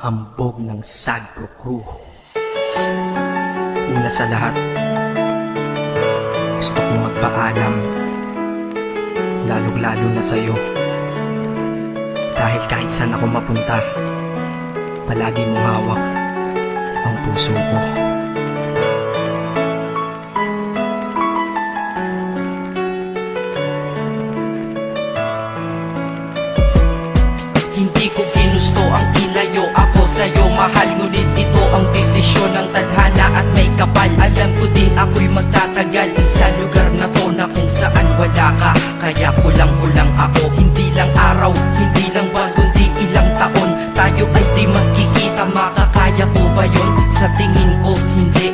Hambog ng Sagpro Crew. Una sa lahat, gusto kong magpaalam, lalong-lalo na sa'yo. Dahil kahit saan ako mapunta, palagi mong hawak ang puso ko. Hindi ko ginusto ang ilayo ako sa'yo, mahal. Ngunit ito ang desisyon ng tadhana at may kapal. Alam ko din ako'y magtatagal sa lugar na to na kung saan wala ka. Kaya kulang-kulang ako, hindi lang araw, hindi lang buwan, kundi ilang taon. Tayo ay di magkikita, makakaya ko ba yun? Sa tingin ko hindi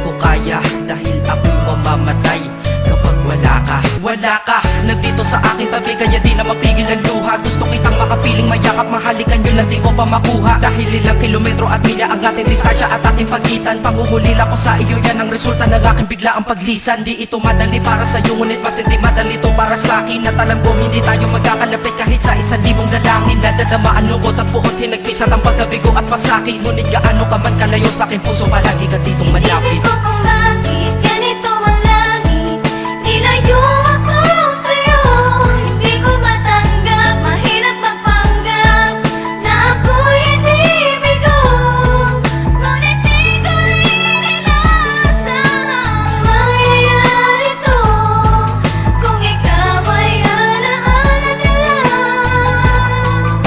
ko kaya. Dahil ako'y mamamatay kapag wala ka. Wala ka, nagdito sa aking tabi, kaya di na mapigil ang luha. Gusto kitang makapiling, mayakap, mahalikan, yun lang di ko pa makuha. Dahil ilang kilometro at milya ang ating distansya at ating pagitan. Panguhulila ko sa iyo, yan ang resulta ng aking biglaang paglisan. Di ito madali para sa'yo, ngunit mas hindi madali ito para sa'kin. At alam ko hindi tayo magkakalapit kahit sa 1,000 dalangin. Nadadamaan lungkot at puot, hinagpisat ang pagkabigo at pasakit. Ngunit gaano ka man kalayo sa aking puso, palagi ka ditong malapit. Isip ko kung bakit ganito ang langit, nilayo ako sa'yo. Hindi ko matanggap, mahirap magpanggap na ako'y hindi bigo. Ngunit di ko rin inaasahang mangyayari to. Kung ikaw ay alaala na lang,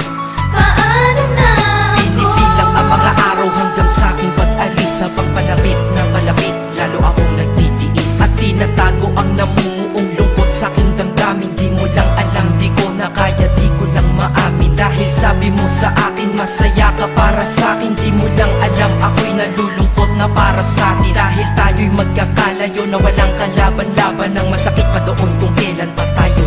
paano na ako? Pinipilang ang mga araw hanggang sa aking pag-alis. Sa pagpalapit na malapit, lalo akong nagtitiis. At tinatago ang namumuong lungkot sa aking damdamin. Di mo lang alam, di ko na kaya, di ko lang maamin. Dahil sabi mo sa akin, masaya ka para sa akin. Di mo lang alam, ako'y nalulungkot na para sa atin. Dahil tayo'y magkakalayo na walang kalaban-laban. Ang masakit pa doon kung kailan pa tayo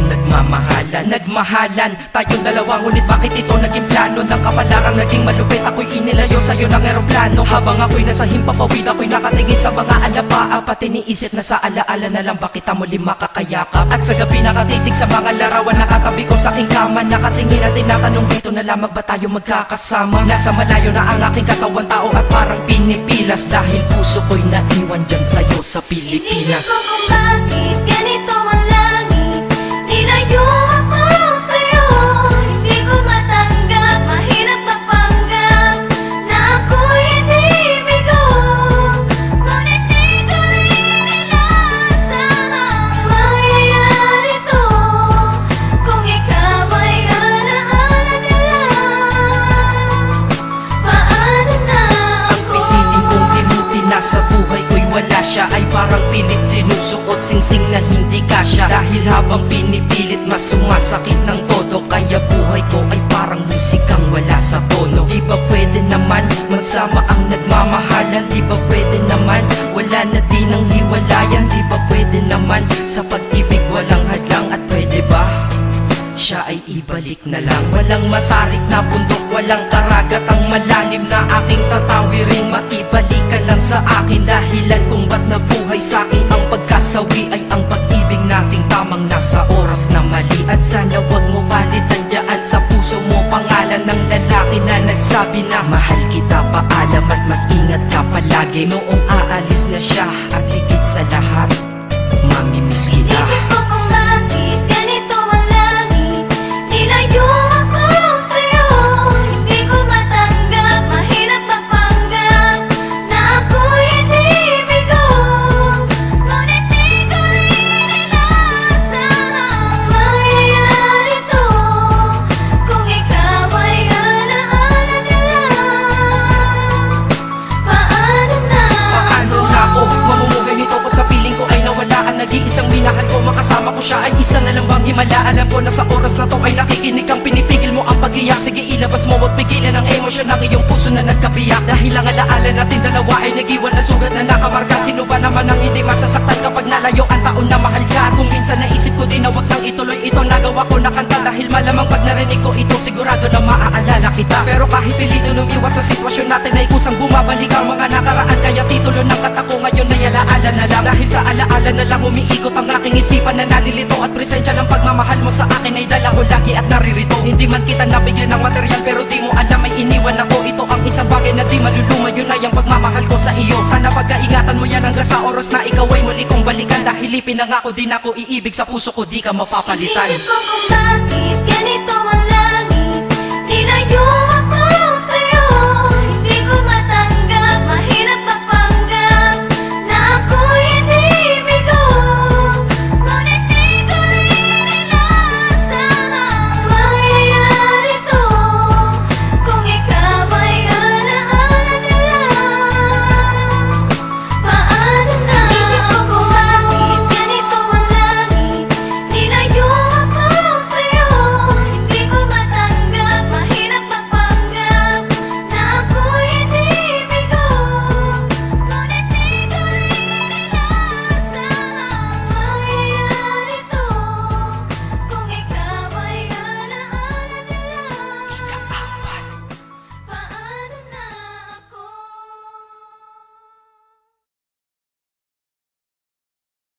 nagmahalan tayong dalawa. Ngunit bakit ito naging plano? Ng kapalarang naging malupit, ako'y inilayo sa'yo ng eroplano. Habang ako'y nasa himpapawid, ako'y nakatingin sa mga alapaa. Pati niisip na sa alaala na lang, bakit muli makakayakap? At sa gabi nakatitig sa mga larawan, nakatabi ko sa aking kama. Nakatingin at tinatanong, dito na lamang ba tayo magkakasama? Nasa malayo na ang aking katawan, tao at parang pinipilas. Dahil puso ko'y naiwan dyan sa'yo sa Pilipinas. Inisip ko kung bakit ganito ang langit, nilayo ako sa'yo. Hindi ko matanggap, mahirap magpanggap na ako'y hindi bigo. Ngunit di ko rin inaasahang mangyayari to. Kung ikaw ay alaala na lang, paano na Ang ako? pinitin kong limutin na sa buhay ko'y wala siya, ay parang pilit sinusuot, singsing na hindi kasya. Dahil habang pinipilit, mas sumasakit ng todo. Kaya buhay ko ay parang musikang wala sa tono. Di ba pwede naman magsama ang nagmamahalan? Di ba pwede naman wala na din ang hiwalayan? Di ba pwede naman sa pag-ibig walang hadlang? At pwede ba siya ay ibalik na lang? Walang matarik na bundok, walang karagat ang malalim na aking tatawirin. Maibalik ka lang sa akin, dahilan kung ba't nabuhay sa'kin ang pagkasawi ay ang pag-ibig nating tamang nasa oras na mali. At sana wag mo palitan dyan sa puso mo pangalan ng lalaki na nagsabi na mahal kita, paalam at mag-ingat ka palagi. Noong aalis na siya at higit sa lahat, mamimiss kita. Inisip ko kung bakit ganito ang langit, nilayo ako sa'yo. Hindi ko matanggap, mahirap magpanggap na ako'y hindi bigo. Ngunit di ko rin inaasahang mangyayari to. Kung ikaw ay alaala na lang, paano na Paano na ako mamumuhay nito ko sa piling ko ay nawala ang nag-iisang minahal ko? Makasama ko siya ay isa na lang bang himala? Alam ko na sa oras na to ay nakikinig kang pinipigil mo ang pag-iyak. Sige ilabas mo, wag pigilan ang emosyon ng iyong puso na nagkabiyak. Dahil ang alaala natin dalawa ay nag-iwan na sugat na nakamarka. Sino ba naman ang hindi masasaktan kapag nalayo ang taon na mahal ka? Kung minsan naisip ko din na wag nang ituloy ito, nagawa ko na kanta dahil malamang pag narinig ko ito, sigurado na maaalala kita. Pero kahit pilito lumiwas sa sitwasyon natin ay kusang bumabalik ang mga nakaraan, kaya titulo ng kata ko ngayon ay alaala na lang. Dahil sa alaala na lang umiikot ang aking isipan na nalilito, at presensya ng pagmamahal mo sa akin ay dala ko lagi at naririto. Hindi man kita nabigyan ng material pero di mo alam ay iniwan ako. Ito ang isang bagay na di maluluma, yun ay ang pagmamahal ko sa iyo. Sana pagkaingatan mo yan hanggang sa oras na ikaw ay muli kong balikan. Dahil ipinangako din ako iibig sa puso ko, di ka mapapalitan. Inisip ko kung bakit ganito ang langit. Nilayo